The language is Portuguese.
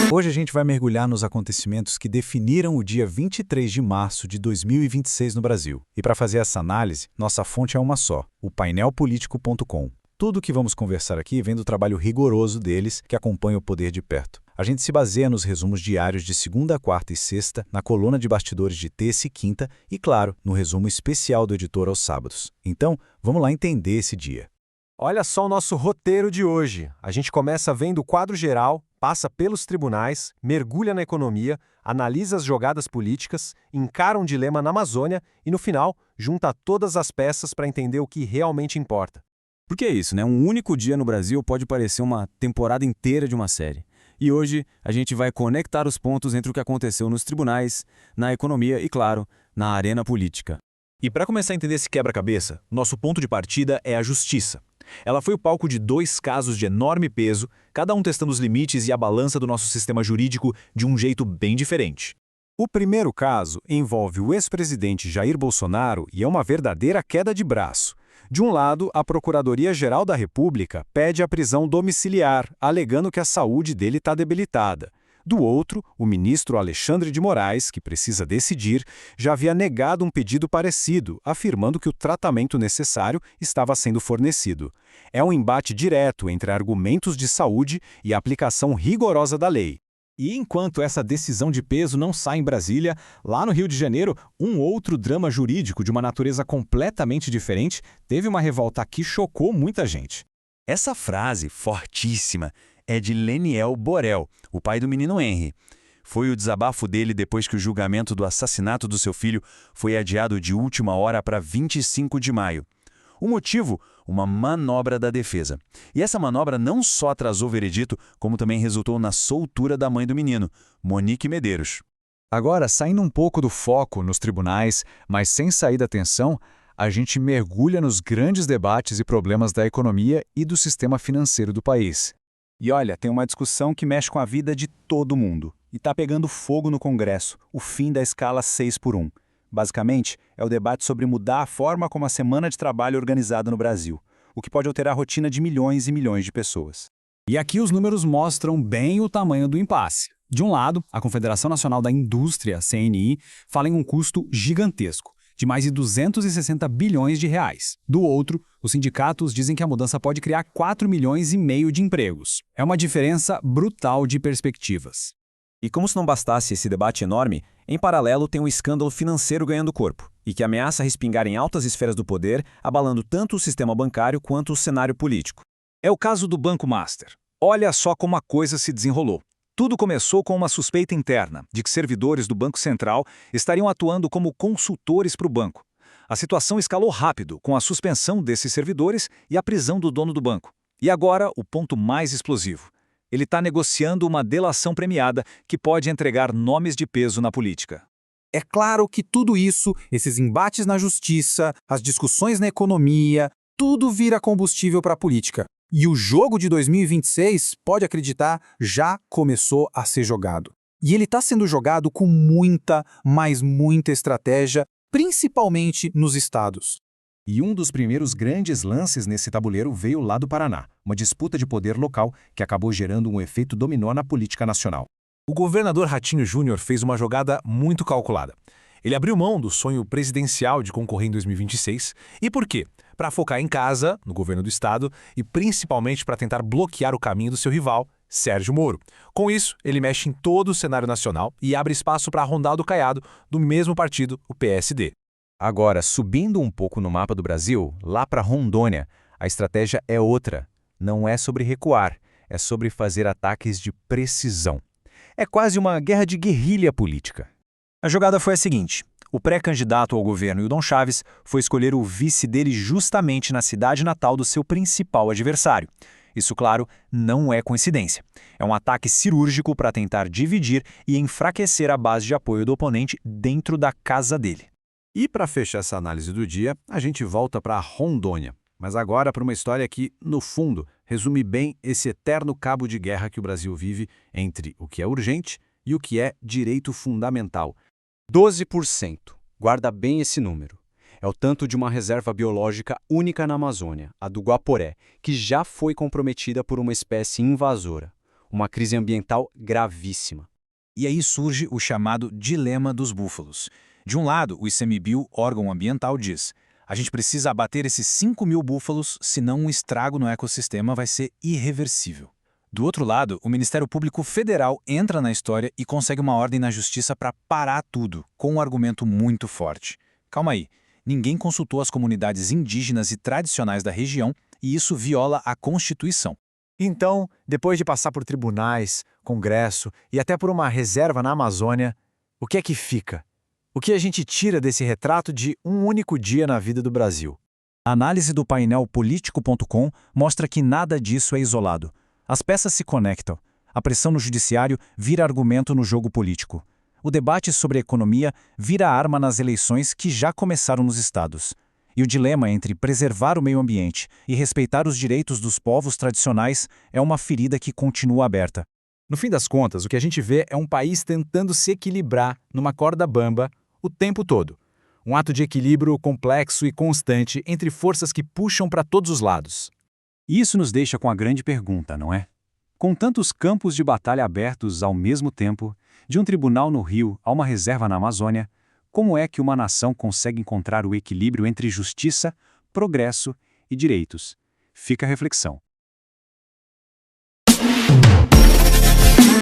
Hoje a gente vai mergulhar nos acontecimentos que definiram o dia 23 de março de 2026 no Brasil. E para fazer essa análise, nossa fonte é uma só, o painelpolitico.com. Tudo o que vamos conversar aqui vem do trabalho rigoroso deles que acompanha o poder de perto. A gente se baseia nos resumos diários de segunda, quarta e sexta, na coluna de bastidores de terça e quinta e, claro, no resumo especial do editor aos sábados. Então, vamos lá entender esse dia. Olha só o nosso roteiro de hoje. A gente começa vendo o quadro geral, passa pelos tribunais, mergulha na economia, analisa as jogadas políticas, encara um dilema na Amazônia e, no final, junta todas as peças para entender o que realmente importa. Porque é isso, né? Um único dia no Brasil pode parecer uma temporada inteira de uma série. E hoje a gente vai conectar os pontos entre o que aconteceu nos tribunais, na economia e, claro, na arena política. E para começar a entender esse quebra-cabeça, nosso ponto de partida é a justiça. Ela foi o palco de dois casos de enorme peso, cada um testando os limites e a balança do nosso sistema jurídico de um jeito bem diferente. O primeiro caso envolve o ex-presidente Jair Bolsonaro e é uma verdadeira queda de braço. De um lado, a Procuradoria-Geral da República pede a prisão domiciliar, alegando que a saúde dele está debilitada. Do outro, o ministro Alexandre de Moraes, que precisa decidir, já havia negado um pedido parecido, afirmando que o tratamento necessário estava sendo fornecido. É um embate direto entre argumentos de saúde e a aplicação rigorosa da lei. E enquanto essa decisão de peso não sai em Brasília, lá no Rio de Janeiro, um outro drama jurídico de uma natureza completamente diferente teve uma revolta que chocou muita gente. Essa frase fortíssima é de Leniel Borel, o pai do menino Henry. Foi o desabafo dele depois que o julgamento do assassinato do seu filho foi adiado de última hora para 25 de maio. O motivo? Uma manobra da defesa. E essa manobra não só atrasou o veredito, como também resultou na soltura da mãe do menino, Monique Medeiros. Agora, saindo um pouco do foco nos tribunais, mas sem sair da tensão, a gente mergulha nos grandes debates e problemas da economia e do sistema financeiro do país. E olha, tem uma discussão que mexe com a vida de todo mundo. E está pegando fogo no Congresso, o fim da escala 6x1. Basicamente, é o debate sobre mudar a forma como a semana de trabalho é organizada no Brasil, o que pode alterar a rotina de milhões e milhões de pessoas. E aqui os números mostram bem o tamanho do impasse. De um lado, a Confederação Nacional da Indústria, CNI, fala em um custo gigantesco, de mais de 260 bilhões de reais. Do outro, os sindicatos dizem que a mudança pode criar 4,5 milhões de empregos. É uma diferença brutal de perspectivas. E como se não bastasse esse debate enorme, em paralelo tem um escândalo financeiro ganhando corpo, e que ameaça respingar em altas esferas do poder, abalando tanto o sistema bancário quanto o cenário político. É o caso do Banco Master. Olha só como a coisa se desenrolou. Tudo começou com uma suspeita interna de que servidores do Banco Central estariam atuando como consultores para o banco. A situação escalou rápido, com a suspensão desses servidores e a prisão do dono do banco. E agora, o ponto mais explosivo. Ele está negociando uma delação premiada que pode entregar nomes de peso na política. É claro que tudo isso, esses embates na justiça, as discussões na economia, tudo vira combustível para a política. E o jogo de 2026, pode acreditar, já começou a ser jogado. E ele está sendo jogado com muita, mas muita estratégia, principalmente nos estados. E um dos primeiros grandes lances nesse tabuleiro veio lá do Paraná, uma disputa de poder local que acabou gerando um efeito dominó na política nacional. O governador Ratinho Júnior fez uma jogada muito calculada. Ele abriu mão do sonho presidencial de concorrer em 2026. E por quê? Para focar em casa, no governo do estado, e principalmente para tentar bloquear o caminho do seu rival, Sérgio Moro. Com isso, ele mexe em todo o cenário nacional e abre espaço para Ronaldo Caiado, do mesmo partido, o PSD. Agora, subindo um pouco no mapa do Brasil, lá para Rondônia, a estratégia é outra. Não é sobre recuar, é sobre fazer ataques de precisão. É quase uma guerra de guerrilha política. A jogada foi a seguinte: o pré-candidato ao governo, Hildon Chaves, foi escolher o vice dele justamente na cidade natal do seu principal adversário. Isso, claro, não é coincidência. É um ataque cirúrgico para tentar dividir e enfraquecer a base de apoio do oponente dentro da casa dele. E para fechar essa análise do dia, a gente volta para Rondônia. Mas agora para uma história que, no fundo, resume bem esse eterno cabo de guerra que o Brasil vive entre o que é urgente e o que é direito fundamental. 12%. Guarda bem esse número. É o tanto de uma reserva biológica única na Amazônia, a do Guaporé, que já foi comprometida por uma espécie invasora. uma crise ambiental gravíssima. E aí surge o chamado dilema dos búfalos. De um lado, o ICMBio, órgão ambiental, diz: a gente precisa abater esses 5.000 búfalos, senão um estrago no ecossistema vai ser irreversível. Do outro lado, o Ministério Público Federal entra na história e consegue uma ordem na justiça para parar tudo, com um argumento muito forte. Calma aí, ninguém consultou as comunidades indígenas e tradicionais da região e isso viola a Constituição. Então, depois de passar por tribunais, Congresso e até por uma reserva na Amazônia, o que é que fica? O que a gente tira desse retrato de um único dia na vida do Brasil? A análise do painel político.com mostra que nada disso é isolado. As peças se conectam. A pressão no judiciário vira argumento no jogo político. O debate sobre a economia vira arma nas eleições que já começaram nos estados. E o dilema entre preservar o meio ambiente e respeitar os direitos dos povos tradicionais é uma ferida que continua aberta. No fim das contas, o que a gente vê é um país tentando se equilibrar numa corda bamba o tempo todo. Um ato de equilíbrio complexo e constante entre forças que puxam para todos os lados. E isso nos deixa com a grande pergunta, não é? Com tantos campos de batalha abertos ao mesmo tempo, de um tribunal no Rio a uma reserva na Amazônia, como é que uma nação consegue encontrar o equilíbrio entre justiça, progresso e direitos? Fica a reflexão.